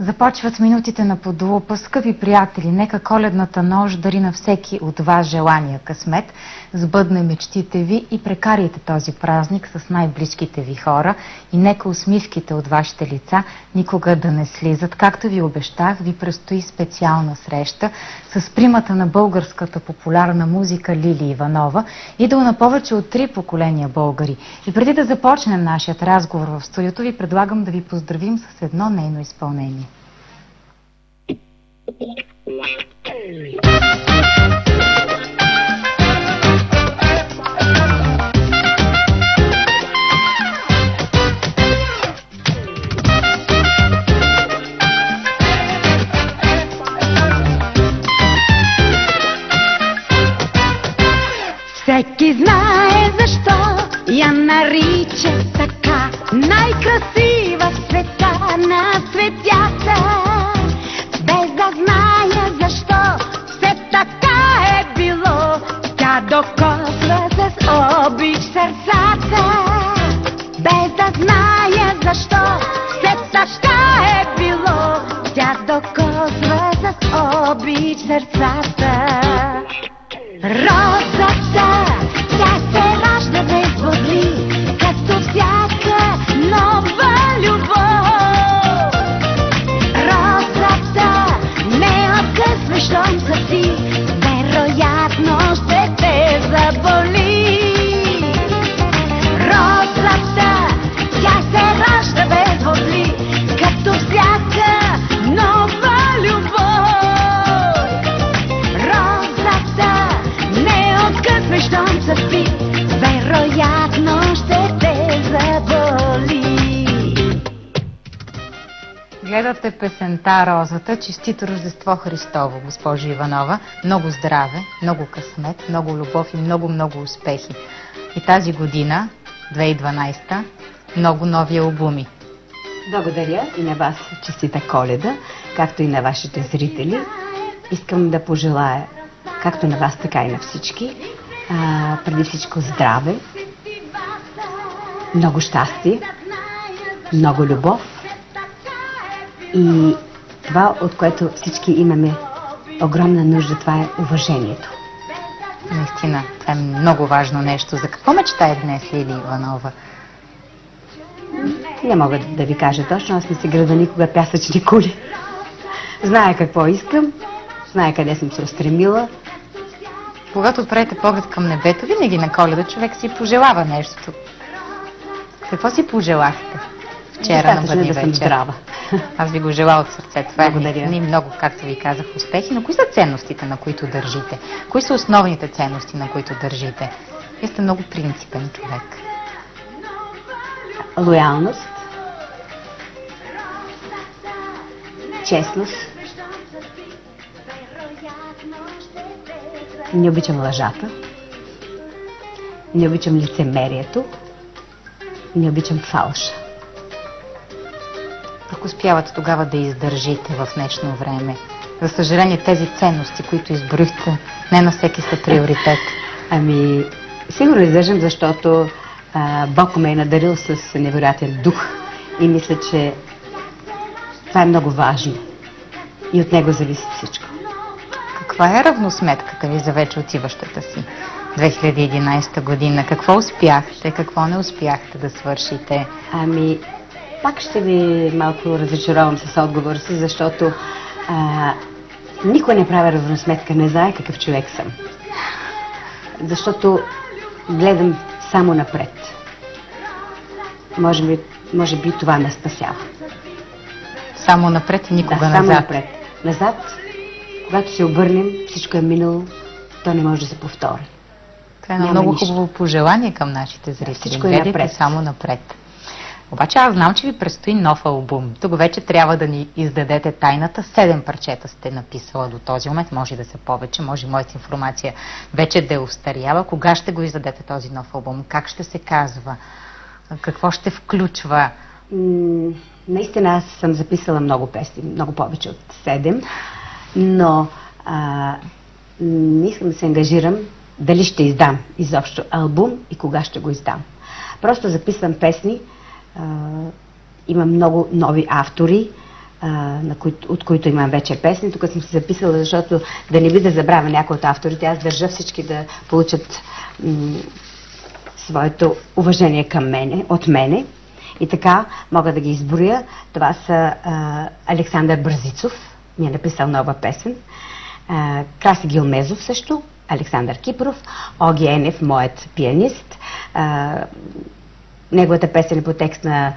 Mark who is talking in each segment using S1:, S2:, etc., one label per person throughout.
S1: Започват минутите на подлупа. Скъпи приятели, нека коледната нощ дари на всеки от вас желания късмет, сбъдне мечтите ви и прекарайте този празник с най-близките ви хора и нека усмивките от вашите лица никога да не слизат. Както ви обещах, ви предстои специална среща с примата на българската популярна музика Лили Иванова, идол на повече от 3 поколения българи. И преди да започнем нашият разговор в студиото, ви предлагам да ви поздравим с едно нейно изпълнение.
S2: Всеки знае защо я нарича така, най-красива в света на светята. Без да зная защо все така е било, тя докосва с обич сърцата. Без да зная защо все така е било, тя докосва с обич сърцата. Розата, тя се ражда без води, като всяка нова любов. Розата, не откъсвай, щом са ти, вероятно ще те заболи. Розата, тя се ражда без води, като всяка нова любов. Щом са ти, вероятно ще те заболи.
S1: Гледате песента "Розата". Честито Рождество Христово, госпожо Иванова. Много здраве, много късмет, много любов и много успехи. И тази година, 2012, много нови албуми.
S3: Благодаря и на вас, честита Коледа, както и на вашите зрители. Искам да пожелая, както на вас, така и на всички, преди всичко здраве, много щастие, много любов и това, от което всички имаме огромна нужда, това е уважението.
S1: Наистина, това е много важно нещо. За какво мечтае днес Лили Иванова?
S3: Не мога да ви кажа точно, аз не си града никога пясъчни кули. Зная какво искам, зная къде съм се устремила.
S1: Когато отправите поглед към небето, винаги на Коледа човек си пожелава нещо. Какво си пожелахте вчера на Бъдни
S3: да съм
S1: вечер?
S3: Здрава.
S1: Аз ви го желая от сърце. Това
S3: Благодаря.
S1: е много, както ви казах, успехи. Но кои са ценностите, на които държите? Кои са основните ценности, на които държите? Вие сте много принципен човек.
S3: Лоялност, честност. Не обичам лъжата, не обичам лицемерието, не обичам фалша.
S1: Ако успявате тогава да издържите в днешно време, за съжаление тези ценности, които изброихте, не на всеки са приоритет.
S3: Ами, сигурно издържам, защото Бог ме е надарил с невероятен дух и мисля, че това е много важно и от него зависи всичко.
S1: Каква е равносметката ви за вече отиващата си 2011 година? Какво успяхте, какво не успяхте да свършите?
S3: Ами, пак ще ви малко разочаровам с отговора си, защото никой не прави равносметка, не знае какъв човек съм. Защото гледам само напред. Може би това ме спасява.
S1: Само напред и никога назад?
S3: Само напред. Назад, когато се обърнем, всичко е минало, то не може да се повтори.
S1: Това е много хубаво пожелание към нашите зрители.
S3: Всичко е
S1: гледайте
S3: напред.
S1: Само напред. Обаче аз знам, че ви предстои нов албум. Тук вече трябва да ни издадете тайната. 7 парчета сте написала до този момент. Може да са повече, може моята информация вече да е устаряла. Кога ще го издадете този нов албум? Как ще се казва? Какво ще включва?
S3: Наистина аз съм записала много песни, много повече от 7, но не искам да се ангажирам дали ще издам изобщо албум и кога ще го издам. Просто записвам песни, има много нови автори, от които имам вече песни. Тук съм се записала, защото да не би да забравя някой от авторите. Аз държа всички да получат своето уважение към мене, от мене. И така мога да ги изброя. Това са Александър Бързицов, ми е написал нова песен. Краси Гилмезов също, Александър Кипров, Оги Енев, моят пианист. Неговата песен е по текст на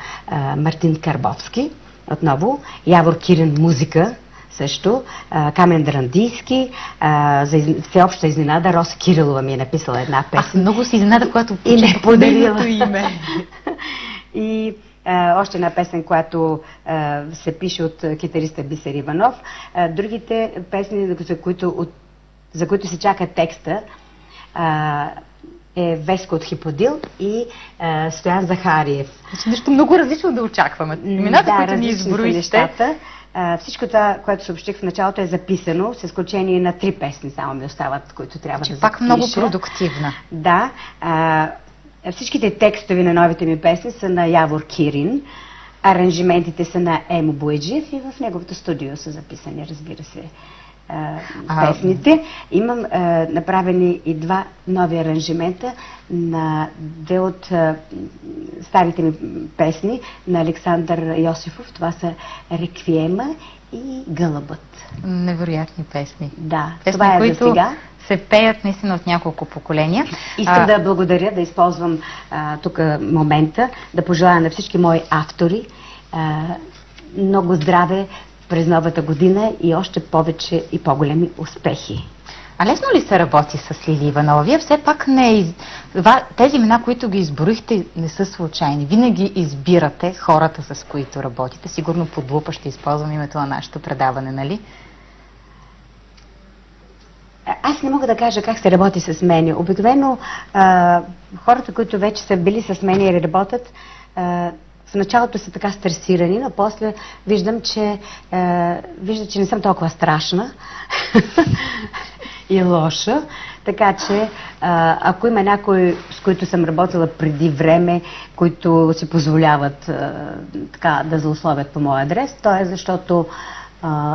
S3: Мартин Карбовски, отново. Явор Кирин, музика също. Камен Драндийски. За всеобща изненада Роса Кирилова ми е написала една песен.
S1: Много си изненада, когато
S3: и ме подарила
S1: име.
S3: И още една песен, която се пише от китариста Бисер Иванов. Другите песни, за които се чака текста, е Веско от Хиподил и Стоян Захариев.
S1: Нещо много различно да очакваме. Имената, които ни изброихте.
S3: Всичко това, което съобщих в началото, е записано, с изключение на 3 песни само ми остават, които трябва да запиша.
S1: Пак много продуктивна.
S3: Да. Всичките текстови на новите ми песни са на Явор Кирин. Аранжиментите са на Емо Бояджиев и в неговото студио са записани, разбира се, песните. Имам направени и 2 нови аранжимента на 2 от старите ми песни на Александър Йосифов. Това са Реквиема и Гълъбът.
S1: Невероятни песни.
S3: Да,
S1: песни,
S3: това е
S1: които
S3: за сега.
S1: Се пеят наистина от няколко поколения.
S3: Искам да благодаря, да използвам тук момента, да пожелая на всички мои автори много здраве през новата година и още повече и по-големи успехи.
S1: А лесно ли се работи с Лили Иванова? Вие все пак тези имена, които ги изброихте, не са случайни. Винаги избирате хората, с които работите. Сигурно под лупа ще използвам името на нашето предаване, нали?
S3: Аз не мога да кажа как се работи с мен. Обикновено хората, които вече са били с мен и работят, в началото са така стресирани, но после виждам, че не съм толкова страшна и лоша. Така че, ако има някой, с които съм работила преди време, които си позволяват така да злословят по моя адрес, то е защото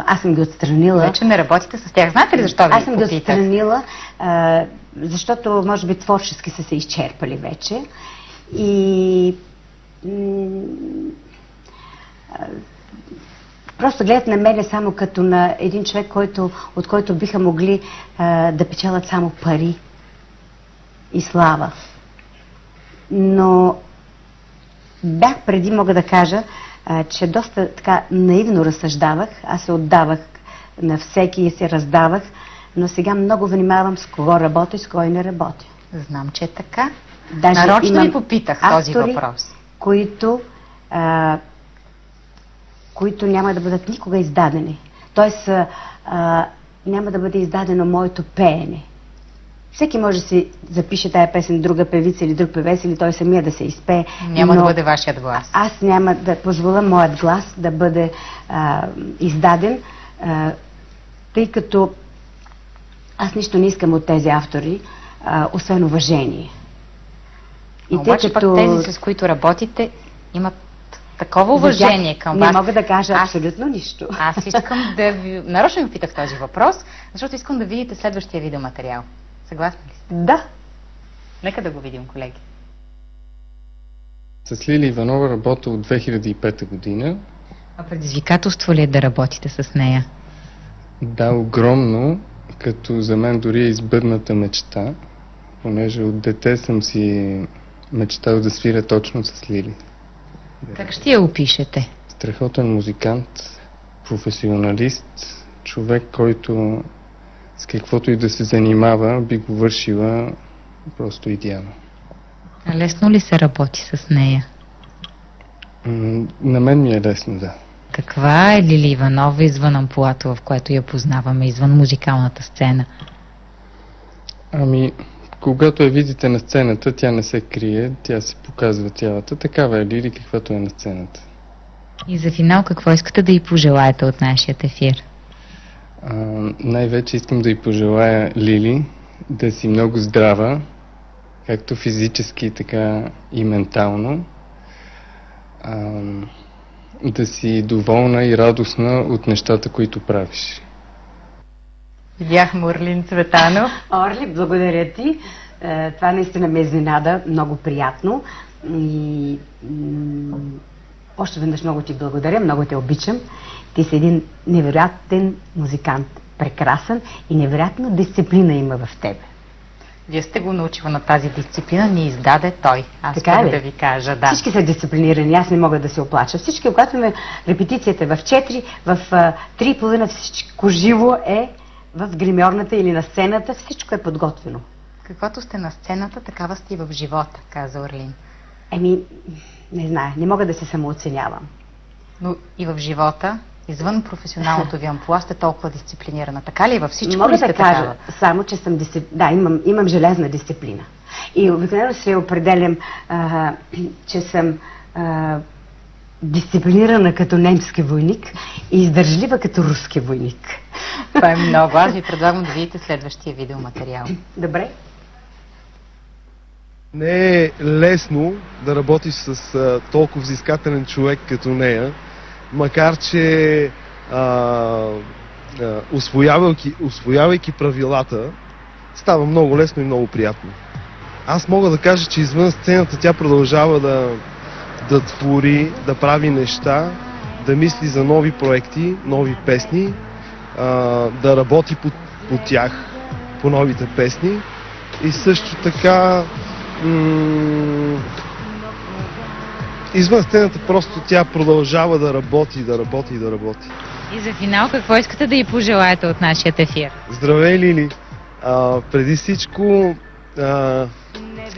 S3: аз съм ги отстранила.
S1: Вече не работите с тях. Знаете ли защо ви
S3: Аз съм ги
S1: попитах?
S3: отстранила, защото може би творчески са се изчерпали вече. И просто гледат на мене само като на един човек, от който биха могли да печелят само пари и слава. Но бях преди, мога да кажа, че доста така наивно разсъждавах. Аз се отдавах на всеки и се раздавах, но сега много внимавам с кого работя и с кого не работя.
S1: Знам, че е така.
S3: Даже
S1: нарочно ви попитах този
S3: автори,
S1: въпрос.
S3: които няма да бъдат никога издадени. Тоест, няма да бъде издадено моето пеене. Всеки може да си запише тая песен, друга певица или друг певец, или той самия да се изпее.
S1: Няма да бъде вашият глас.
S3: Аз няма да позволя моят глас да бъде издаден, тъй като аз нищо не искам от тези автори, освен уважение.
S1: И обаче пък тези, с които работите, имат такова уважение към вас.
S3: Не мога да кажа абсолютно нищо.
S1: Аз искам да ви... Нарочно ви питах този въпрос, защото искам да видите следващия видеоматериал. Съгласни ли сте?
S3: Да.
S1: Нека да го видим, колеги.
S4: С Лили Иванова работя от 2005 година.
S1: А предизвикателство ли е да работите с нея?
S4: Да, огромно, като за мен дори е избъдната мечта, понеже от дете съм си мечтал да свиря точно с Лили.
S1: Как ще я опишете?
S4: Страхотен музикант, професионалист, човек, който с каквото и да се занимава, би го вършила просто идеално.
S1: А лесно ли се работи с нея?
S4: На мен ми е лесно, да.
S1: Каква е Лили Иванова извън амплоато, в което я познаваме, извън музикалната сцена?
S4: Ами, когато я видите на сцената, тя не се крие, тя се показва цялата. Такава е Лили, каквато е на сцената.
S1: И за финал, какво искате да й пожелаете от нашия ефир?
S4: Най-вече искам да й пожелая Лили да си много здрава, както физически, така и ментално. да си доволна и радостна от нещата, които правиш.
S1: Видяхме Орлин Цветанов.
S3: Орли, благодаря ти. Това наистина ме изненада, много приятно. И още веднъж много ти благодаря, много те обичам. Ти си един невероятен музикант, прекрасен и невероятна дисциплина има в тебе.
S1: Вие сте го научила на тази дисциплина, ни издаде той. Аз
S3: Така
S1: мога
S3: ли?
S1: да ви кажа, да.
S3: Всички са дисциплинирани, аз не мога да се оплача. Всички, когато имаме репетицията в 4, в 3:30 всичко живо е в гримьорната или на сцената, всичко е подготвено.
S1: Каквото сте на сцената, такава сте и в живота, каза Орлин.
S3: Не знае, не мога да се самооценявам.
S1: Но и в живота, извън професионалното ви амплуа, сте толкова дисциплинирана. Така ли? Във всичко
S3: Мога
S1: ли сте
S3: да кажа
S1: такава?
S3: само, че съм да, имам железна дисциплина. И обикновено се определям, че съм дисциплинирана като немски войник и издържлива като руски войник.
S1: Това е много. Аз ви предлагам да видите следващия видеоматериал.
S3: Добре?
S5: Не е лесно да работиш с толкова взискателен човек като нея, макар че усвоявайки правилата, става много лесно и много приятно. Аз мога да кажа, че извън сцената тя продължава да твори, да прави неща, да мисли за нови проекти, нови песни, да работи по тях, по новите песни и също така извън сцената просто тя продължава да работи, да работи и да работи.
S1: И за финал, какво искате да й пожелаете от нашия ефир?
S5: Здравей, Лили! Преди всичко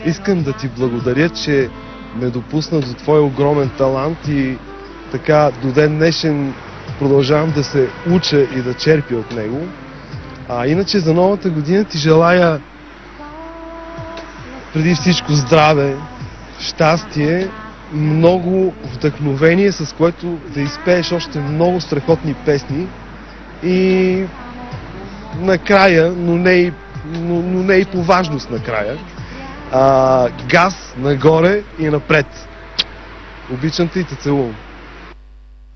S5: искам да ти благодаря, че ме допусна до твой огромен талант и така до ден днешен продължавам да се уча и да черпя от него. Иначе за новата година ти желая преди всичко здраве, щастие, много вдъхновение, с което да изпееш още много страхотни песни и накрая, но не и по важност накрая, газ нагоре и напред. Обичам те и те целувам.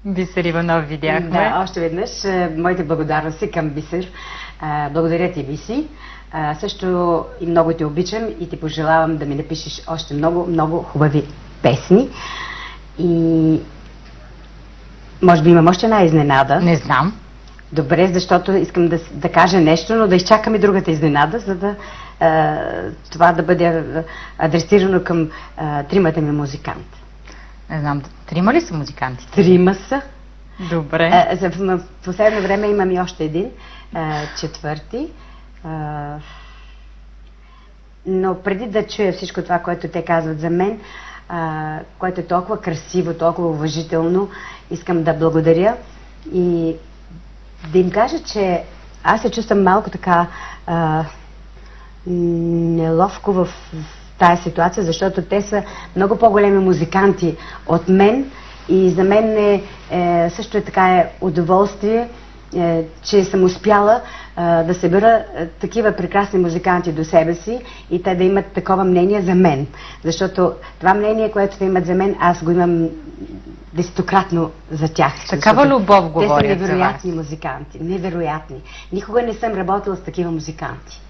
S1: Бисер Иванов видяхме.
S3: Да, още веднъж моите благодарности към Бисер. Благодаря ти, Биси. Също и много те обичам и ти пожелавам да ми напишеш още много, много хубави песни. И може би имам още една изненада.
S1: Не знам.
S3: Добре, защото искам да кажа нещо, но да изчакаме другата изненада, за да това да бъде адресирано към тримата ми музиканти.
S1: Не знам, трима ли са музикантите?
S3: Трима са.
S1: Добре.
S3: В последно време имам и още един, четвърти. Но преди да чуя всичко това, което те казват за мен, което е толкова красиво, толкова уважително, искам да благодаря и да им кажа, че аз се чувствам малко така неловко в тази ситуация, защото те са много по-големи музиканти от мен и за мен също е така удоволствие, че съм успяла да събера такива прекрасни музиканти до себе си и те да имат такова мнение за мен. Защото това мнение, което те имат за мен, аз го имам десетократно за тях.
S1: Такава любов говорят за вас.
S3: Те са невероятни музиканти, невероятни. Никога не съм работила с такива музиканти.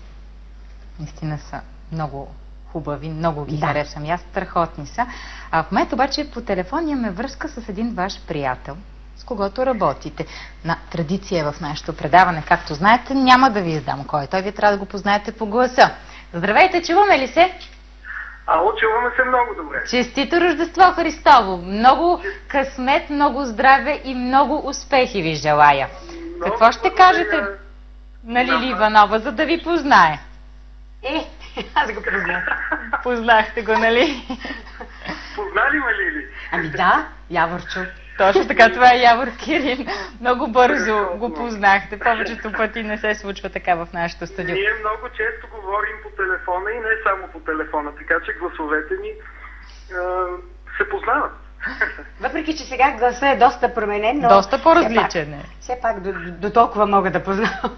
S1: Наистина са много хубави, много ги харесвам. И аз страхотни са. В момента обаче по телефон имаме връзка с един ваш приятел, с когото работите. На традиция в нашето предаване, както знаете, няма да ви издам кой е той. Вие трябва да го познаете по гласа. Здравейте, чуваме ли се?
S6: Ало, чуваме се много добре.
S1: Честито Рождество Христово! Много късмет, много здраве и много успехи ви желая.
S6: Много
S1: Какво ще кажете на Лили Иванова, за да ви познае?
S3: Аз го познах.
S1: Познахте го, нали?
S6: Познали ме, Лили?
S3: Ами да, Яворчо.
S1: Точно така, това е Явор Кирин. Много бързо го познахте. Повечето пъти не се случва така в нашото студио.
S6: Ние много често говорим по телефона и не само по телефона, така че гласовете ни се познават.
S3: Въпреки, че сега гласът е доста променен, но...
S1: Доста по-различен е.
S3: Все пак до толкова мога да познавам.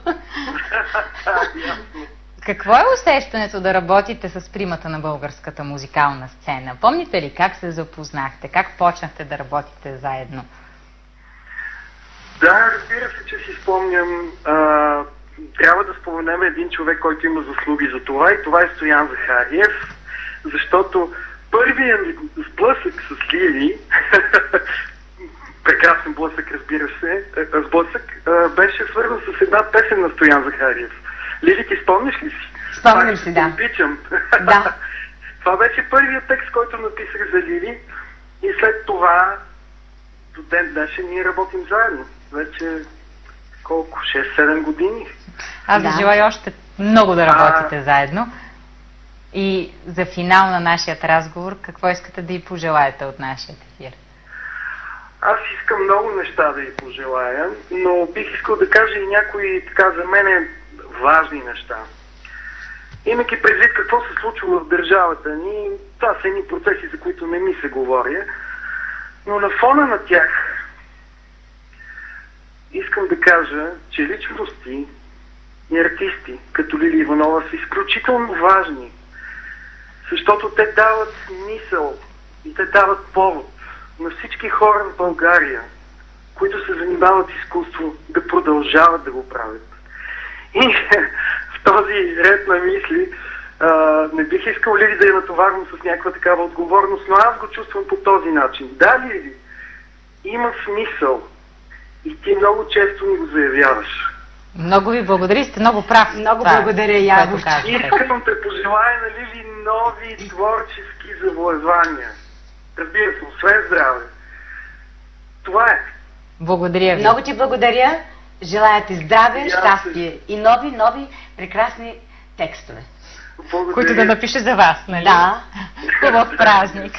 S6: Ясно.
S1: Какво е усещането да работите с примата на българската музикална сцена? Помните ли как се запознахте? Как почнахте да работите заедно?
S6: Да, разбира се, че си спомням. Трябва да споменем един човек, който има заслуги за това, и това е Стоян Захариев, защото първият ми сблъсък с Лили, прекрасен блъсък, разбира се, беше свързан с една песен на Стоян Захариев. Лили, ти спомниш ли си?
S3: Спомням си, да.
S6: Обичам.
S3: Да.
S6: Това беше първият текст, който написах за Лили, и след това до ден днешен ние работим заедно. Вече колко? 6-7 години.
S1: Аз ви
S3: Да.
S1: желая още много да работите заедно. И за финал на нашия разговор, какво искате да й пожелаете от нашия ефир?
S6: Аз искам много неща да й пожелая, но бих искал да кажа и някои, така, за мен важни неща. Имайки предвид какво се случва в държавата ни, това са едни процеси, за които не ми се говоря, но на фона на тях искам да кажа, че личности и артисти, като Лили Иванова, са изключително важни, защото те дават смисъл и те дават повод на всички хора в България, които се занимават с изкуство, да продължават да го правят. И в този ред на мисли не бих искал Лили да я натоварвам с някаква такава отговорност, но аз го чувствам по този начин. Да, Лили, има смисъл и ти много често ми го заявяваш.
S1: Много ви благодаря, сте много прав.
S3: Много
S1: Това,
S3: благодаря, Явор.
S1: което казвате.
S6: Искам да пожелая на Лили нови творчески завоевания. Разбира се, освен здраве. Това е.
S1: Благодаря ви.
S3: Много ти благодаря. Желая ти здраве,
S6: И аз
S3: щастие и нови, прекрасни текстове.
S6: Благодаря.
S1: Които да напише за вас, нали?
S3: Да.
S1: Хубав празник.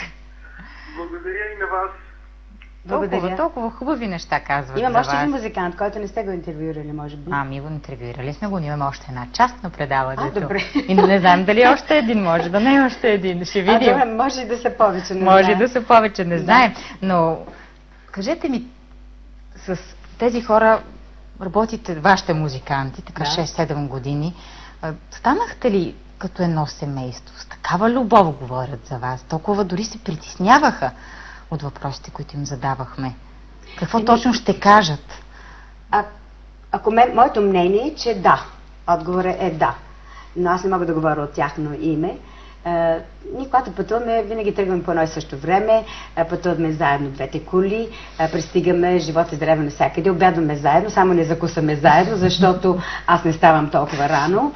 S6: Благодаря и на вас.
S3: Благодаря.
S1: Толкова хубави неща казват
S3: Имам
S1: за
S3: още един
S1: вас.
S3: музикант, който не сте го интервюирали, може би.
S1: Ами го интервюирали сме го, ние имаме още една част на предаването.
S3: добре.
S1: И не знам дали още един, може да не е още един, ще видим.
S3: добре, може и да са повече. Не
S1: Може
S3: знам.
S1: да са повече, не
S3: Да.
S1: знаем. Но кажете ми, с тези хора работите, вашите музиканти, така
S3: Да.
S1: 6-7 години, станахте ли като едно семейство? С такава любов говорят за вас, толкова дори се притесняваха от въпросите, които им задавахме. Какво точно ще кажат?
S3: Моето мнение е, че да. Отговорът е да. Но аз не мога да говоря от тяхно име. Ние, когато пътуваме, винаги тръгваме по едно и също време, пътуваме заедно двете коли, пристигаме, живот и здраве навсякъде, обядваме заедно, само не закусваме заедно, защото аз не ставам толкова рано,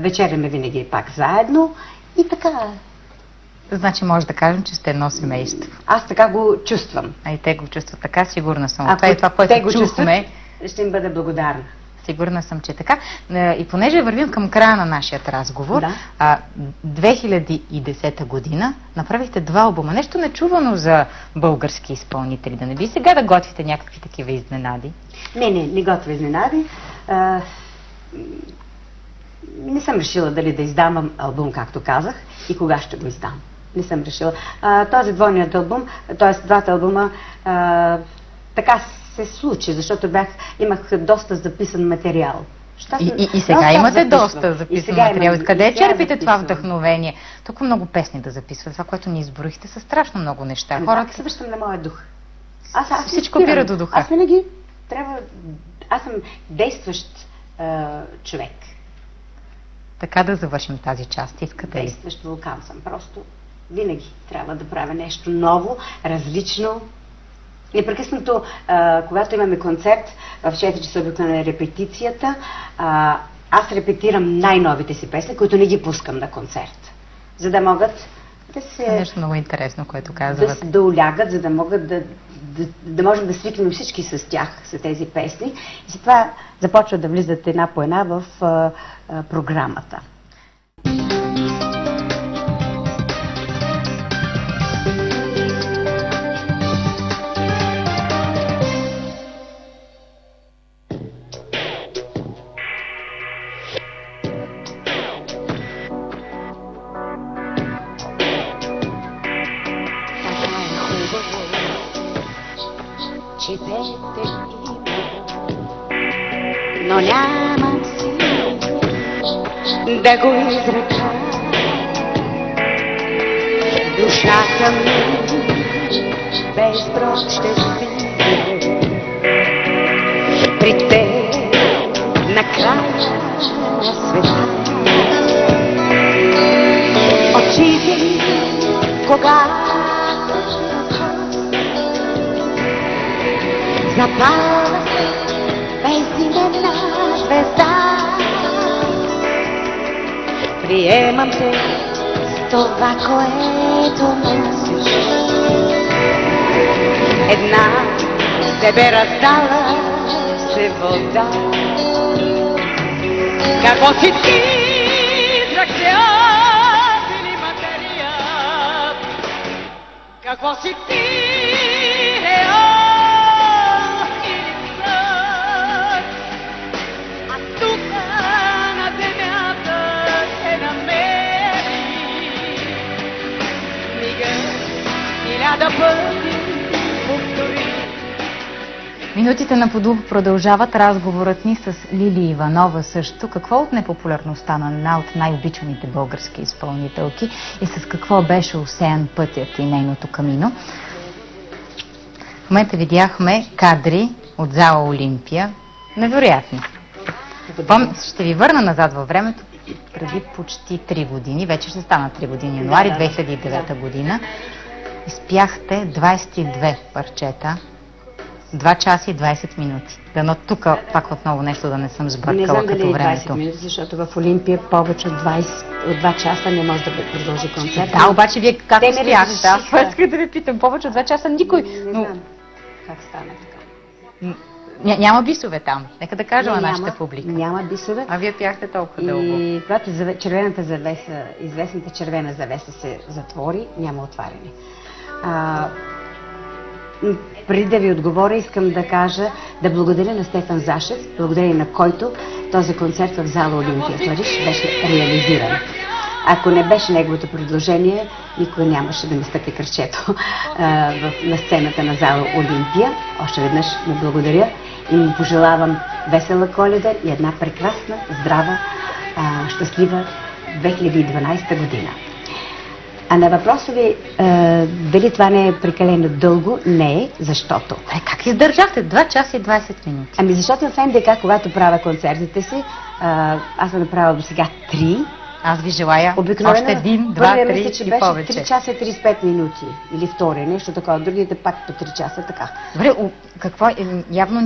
S3: вечеряме винаги пак заедно и така.
S1: Значи може да кажем, че сте едно семейство.
S3: Аз така го чувствам.
S1: А и те го чувстват така, сигурна съм.
S3: Ако
S1: Това е това,
S3: те
S1: което
S3: го
S1: чухме.
S3: чувстват, ще им бъда благодарна.
S1: Сигурна съм, че така. И понеже вървим към края на нашия разговор,
S3: Да.
S1: 2010 година направихте 2 албума. Нещо нечувано за български изпълнители. Да не би сега да готвите някакви такива изненади?
S3: Не готова изненади. Не съм решила дали да издавам албум, както казах, и кога ще го издам. Не съм решила. Този двойният албум, т.е. двата албума, така се случи, защото имах доста записан материал.
S1: И сега имате доста записан материал. Откъде черпите това вдъхновение? Толкова много песни да записвате. Това, което ни изборихте, са страшно много неща.
S3: Хората се връщам на моя дух. Аз
S1: всичко опира до духа.
S3: Аз винаги трябва... Аз съм действащ човек.
S1: Така да завършим тази част. Искате ли?
S3: Действащ вулкан съм. Просто винаги трябва да правя нещо ново, различно. Непрекъснато, когато имаме концерт, в 4 часа обикновено е репетицията, аз репетирам най-новите си песни, които не ги пускам на концерт. За да могат да се...
S1: Нещо много интересно, което казвате.
S3: Да улягат, за да могат да можем да свикнем всички с тях, с тези песни. И затова започват да влизат една по една в програмата. Но нямам сили да го изрека. Душата ми без брод ще стига. при теб на края на света. Очите, когато запала безименна звезда, приемам те с това, което носиш. Една тебе раздала се вода. Какво си ти, драгцията или материя? Какво си ти, реал или съд? А тук на земята се намери мига 1000 пъти повтори.
S1: Минутите на Подув продължават. Разговорът ни с Лили Иванова също. Какво от непопулярността на една от най-обичаните български изпълнителки и с какво беше усеян пътят и нейното камино? В момента видяхме кадри от зала Олимпия. Невероятни. Ще ви върна назад във времето, преди почти 3 години, вече ще стана 3 години, януари 2009 година. Изпяхте 22 парчета. 2 часа и 20 минути. Дано тук пак отново нещо да не съм сбъркала като времето. Не знам дали 20 минути, защото в Олимпия повече от 2 часа не може да продължи концерт. Да, обаче вие как успяхте? Аз исках да ви питам, повече от 2 часа никой.
S3: Не знам как стана така.
S1: Няма бисове там. Нека да кажа на нашата публика.
S3: Няма бисове.
S1: А вие пяхте толкова дълго.
S3: И когато червената завеса, известната червена завеса се затвори, няма отваряне. Преди да ви отговоря, искам да кажа, да благодаря на Стефан Зашев, благодарение на който този концерт в зала Олимпия Париж беше реализиран. Ако не беше неговото предложение, никой нямаше да ми стъпи кръчето на сцената на зала Олимпия. Още веднъж му благодаря и му пожелавам весела Коледа и една прекрасна, здрава, щастлива 2012 година. А на въпроса ви, дали това не е прекалено дълго, не е, защото.
S1: Как издържахте 2 часа и 20 минути?
S3: Ами защото в НДК, когато правя концертите си, аз съм направила до сега 3.
S1: Аз ви желая още 1, 2, 3 и повече.
S3: 3 часа и 35 минути или втория, нещо такова. Другите пак по 3 часа, така.
S1: Добре, какво е? Явно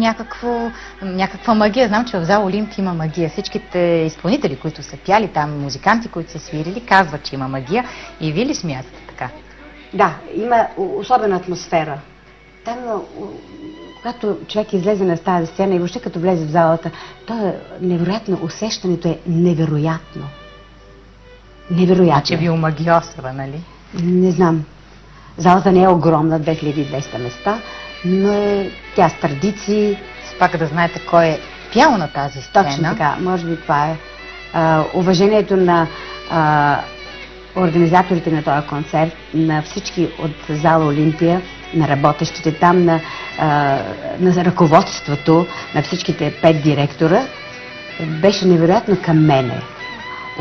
S1: някаква магия. Знам, че в зала Олимпия има магия. Всичките изпълнители, които са пяли там, музиканти, които са свирили, казват, че има магия. И вие ли смятате така?
S3: Да, има особена атмосфера. Там, когато човек излезе на тази сцена и въобще като влезе в залата, то е невероятно, усещането е невероятно. Невероятно.
S1: Че ви омагиосва, нали?
S3: Не знам. Залата не е огромна, 2200 места, но тя с традиции.
S1: Пак да знаете кой е пял на тази сцена.
S3: Точно така, може би това е. Уважението на организаторите на този концерт, на всички от зала Олимпия, на работещите там, на ръководството, на всичките 5 директора, беше невероятно към мене.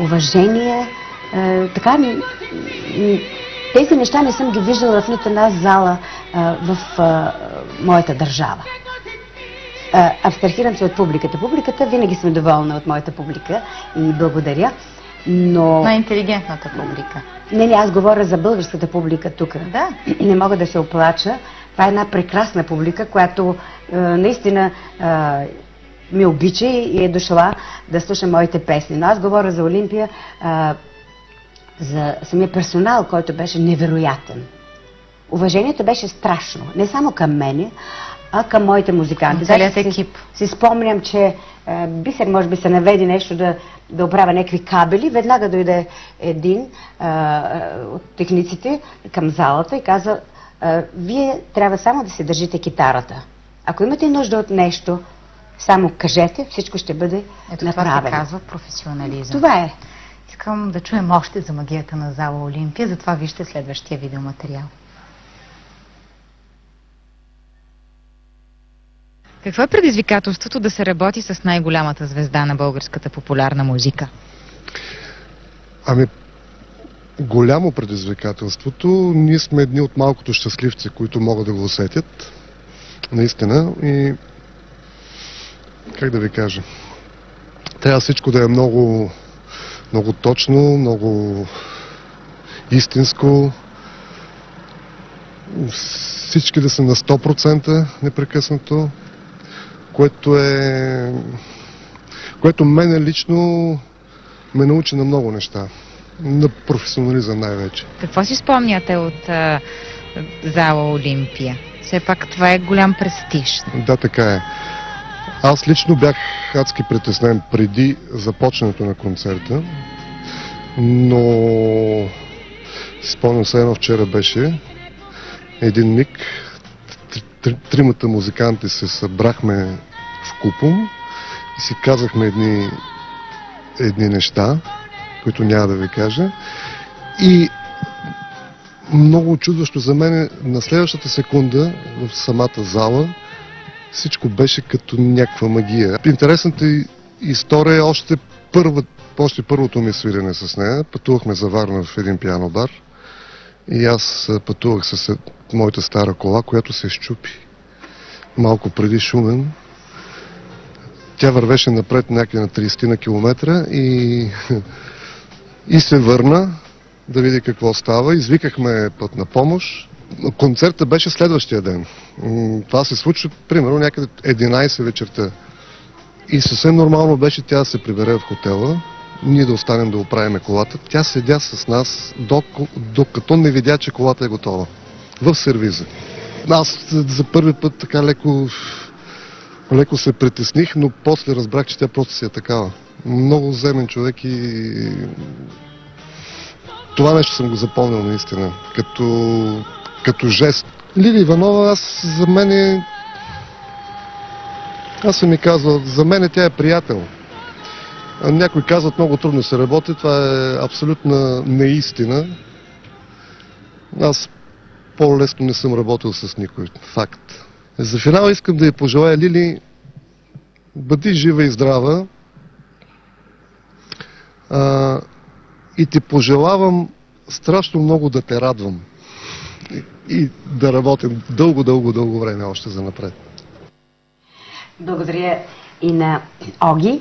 S3: Уважение, така тези неща не съм ги виждала в нито една зала в моята държава. Абстрахирам се от публиката. Публиката, винаги съм доволна от моята публика и благодаря, но...
S1: Най-интелигентната публика.
S3: Не, аз говоря за българската публика тук.
S1: Да.
S3: Не мога да се оплача. Това е една прекрасна публика, която наистина ми обича и е дошла да слуша моите песни. Но аз говоря за Олимпия, за самия персонал, който беше невероятен. Уважението беше страшно. Не само към мене, а към моите музиканти.
S1: Целият екип.
S3: Си спомням, че Бисер може би се наведи нещо да оправя някакви кабели. Веднага дойде един от техниците към залата и каза: вие трябва само да се държите китарата. Ако имате нужда от нещо, само кажете, всичко ще бъде направено.
S1: Това се казва професионализъм.
S3: Това е.
S1: Искам да чуем още за магията на зала Олимпия, затова вижте следващия видеоматериал. Какво е предизвикателството да се работи с най-голямата звезда на българската популярна музика?
S7: Ами, голямо предизвикателството. Ние сме едни от малкото щастливци, които могат да го усетят. Наистина. И как да ви кажа, трябва всичко да е много, много точно, много истинско. Всички да са на 100% непрекъснато, което мене лично ме научи на много неща. На професионализъм най-вече.
S1: Какво си спомняте от зала Олимпия? Все пак това е голям престиж.
S7: Да, така е. Аз лично бях адски притеснен преди започването на концерта, но спомням се, едно вчера беше един миг, тримата музиканти се събрахме в купом и си казахме едни неща, които няма да ви кажа. И много чудващо за мен на следващата секунда в самата зала всичко беше като някаква магия. Интересната история е още първото ми свирене с нея. Пътувахме за Варна в един пиано бар и аз пътувах с моята стара кола, която се счупи малко преди Шумен. Тя вървеше напред някъде на 30 на километра и се върна да види какво става. Извикахме пътна помощ. Концерта беше следващия ден. Това се случва примерно някъде 11 вечерта. И съвсем нормално беше тя да се прибере в хотела, ние да останем да оправим колата. Тя седя с нас, докато не видя, че колата е готова. В сервиза. Аз за първи път така леко се притесних, но после разбрах, че тя просто си е такава. Много земен човек и това нещо съм го запомнил наистина, като жест. Лили Иванова, аз съм ми казал, за мен тя е приятел. Някои казват, много трудно се работи, това е абсолютна неистина. Аз по-лесно не съм работил с никой. Факт. За финал искам да я пожелая, Лили, бъди жива и здрава. И ти пожелавам страшно много да те радвам. И да работим дълго време още за напред.
S3: Благодаря и на Оги.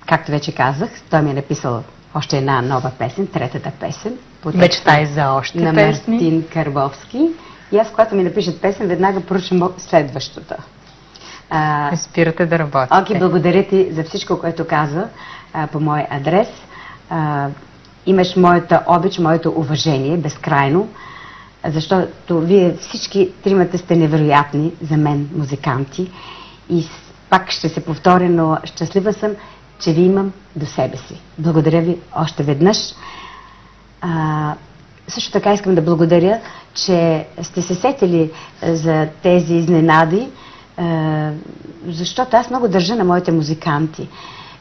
S3: Както вече казах, той ми е написал още една нова песен, третата песен.
S1: Мечтай за още
S3: на
S1: песни.
S3: Мартин Карбовски. И аз, когато ми напишат песен, веднага поръчам следващата.
S1: Не спирате да работите.
S3: Оги, благодаря ти за всичко, което каза по мой адрес. Имаш моята обич, моето уважение, безкрайно, защото вие всички тримата сте невероятни за мен, музиканти. И пак ще се повторя, но щастлива съм, че ви имам до себе си. Благодаря ви още веднъж. Също така искам да благодаря, че сте се сетили за тези изненади, защото аз много държа на моите музиканти.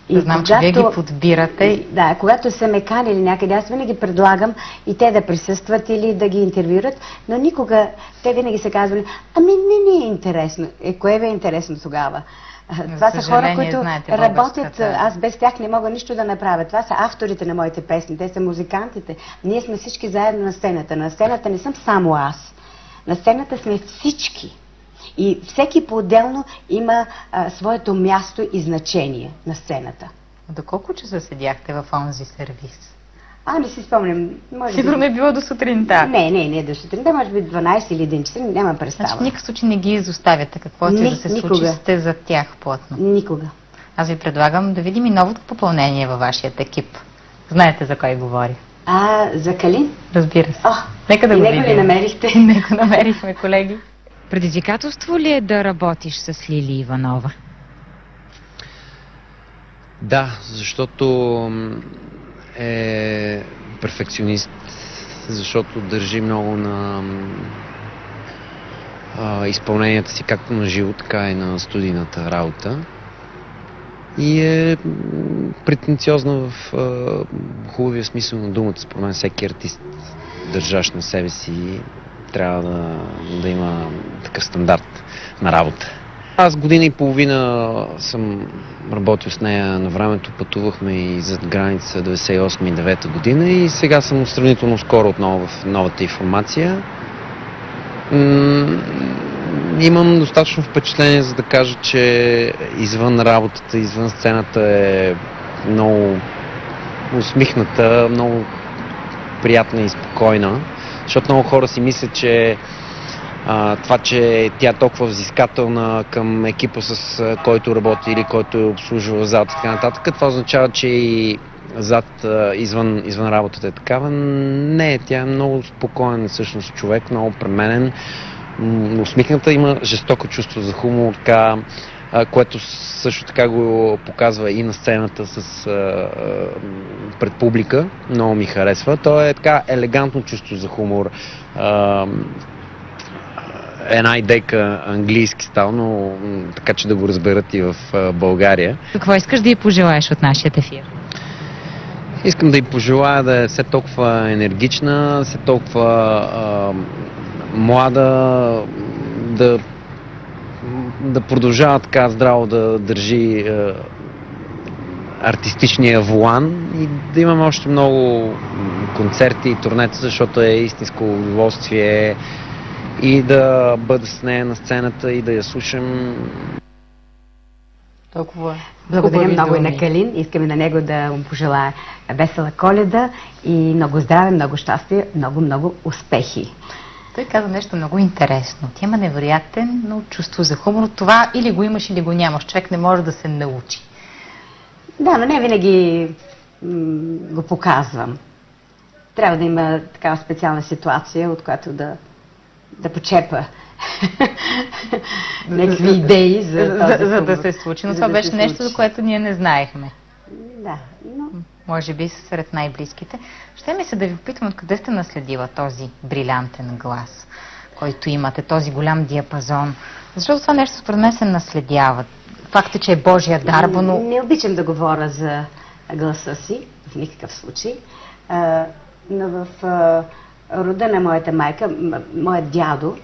S1: И знам, че вие ги подбирате.
S3: Да, когато са ме канили някъде, аз винаги предлагам и те да присъстват или да ги интервюрат, но никога те винаги са казвали, ами не е интересно. Кое ви е интересно тогава? Това са хора, които работят, аз без тях не мога нищо да направя. Това са авторите на моите песни, те са музикантите. Ние сме всички заедно на сцената. На сцената не съм само аз. На сцената сме всички. И всеки по-отделно има своето място и значение на сцената.
S1: Доколко часа седяхте в онзи сервис?
S3: Не си спомням.
S1: Сигурно е било до сутринта.
S3: Не до сутринта, може би 12 или 1 часа, няма представа.
S1: Значи в никакъв случай не ги изоставяте, каквото да се случи, сте за тях плътно.
S3: Никога.
S1: Аз ви предлагам да видим и новото попълнение във вашият екип. Знаете за кой говоря?
S3: За Калин?
S1: Разбира се. Нека да го видим.
S3: Него ли намерихте?
S1: Него намерихме, колеги. Предизвикателство ли е да работиш с Лили Иванова?
S8: Да, защото е перфекционист, защото държи много на изпълненията си, както на живо, така и на студийната работа. И е претенциозна в хубавия смисъл на думата. Според мен всеки артист, държащ на себе си, трябва да има такъв стандарт на работа. Аз година и половина съм работил с нея на времето, пътувахме и зад граница 98 и 9 година и сега съм сравнително скоро отново в новата й формация. Имам достатъчно впечатление, за да кажа, че извън работата, извън сцената е много усмихната, много приятна и спокойна, защото много хора си мислят, че това, че тя е толкова взискателна към екипа, с който работи или който е обслужва зад и така нататък, това означава, че и зад, извън работата е такава. Не, тя е много спокоен всъщност човек, много пременен, усмихната, има жестоко чувство за хумор, така, което също така го показва и на сцената пред публика. Много ми харесва. Той е така елегантно чувство за хумор. Една идейка английски стал, но така че да го разберат и в България.
S1: Какво искаш да й пожелаеш от нашия ефир?
S8: Искам да й пожелая да е все толкова енергична, все толкова млада, да продължава така здраво да държи артистичния волан и да имаме още много концерти и турнета, защото е истинско удоволствие и да бъда с нея на сцената и да я слушам.
S1: Толкова.
S3: Благодаря много и на Калин. Искаме на него да му пожелая весела Коледа и много здраве, много щастие, много успехи.
S1: Той каза нещо много интересно. Ти има невероятен, но чувство за хумор. Това или го имаш, или го нямаш. Човек не може да се научи.
S3: Да, но не винаги го показвам. Трябва да има такава специална ситуация, от която да почерпа някакви идеи
S1: за да се случи. Но това беше нещо, за което ние не знаехме.
S3: Да, но...
S1: Може би сред най-близките. Ще ми се да ви попитам откъде сте наследила този брилянтен глас, който имате, този голям диапазон. Защото това нещо според мен се наследява. Факт е, че е Божия дар, но...
S3: Не обичам да говоря за гласа си, в никакъв случай. Но в рода на моята майка, моят дядо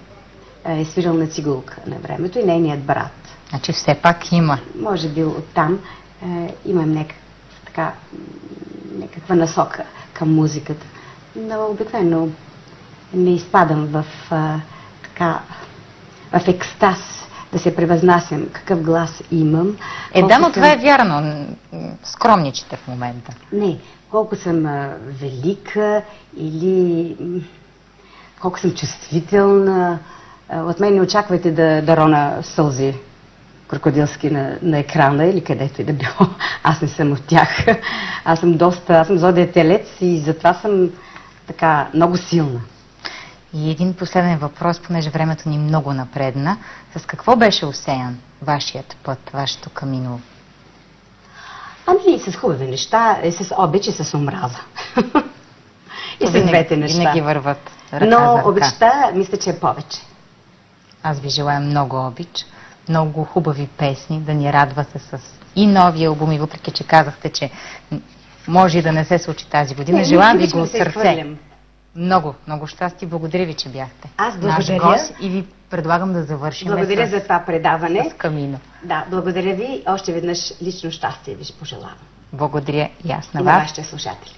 S3: е свирил на цигулка на времето и нейният брат.
S1: Значи все пак има.
S3: Може би оттам имам някаква насока към музиката. Но обикновено не изпадам в екстаз да се превъзнасям какъв глас имам.
S1: Да, но това е вярно. Скромничите в момента.
S3: Не, колко съм велика или колко съм чувствителна. От мен не очаквайте да рона сълзи крокодилски на екрана или където и да било. Аз не съм от тях. Аз съм зодия телец и затова съм така много силна.
S1: И един последен въпрос, понеже времето ни много напредна. С какво беше осеян вашият път, вашето камино?
S3: Ами с хубави неща, и с обич и с омраза. И с двете неща.
S1: Винаги върват ръка за ръка.
S3: Но обичта, мисля, че е повече.
S1: Аз ви желая много обич, много хубави песни, да ни радвате с и нови албуми, въпреки че казахте, че може и да не се случи тази година. Желая ви го от сърце. Много, много щастие. Благодаря ви, че бяхте.
S3: Аз благодаря.
S1: Наш гост и ви предлагам да завършим.
S3: Благодаря за това предаване.
S1: С камино.
S3: Да, благодаря ви. Още веднъж лично щастие ви пожелавам.
S1: Благодаря и аз на
S3: и
S1: вас.
S3: на вашите слушатели.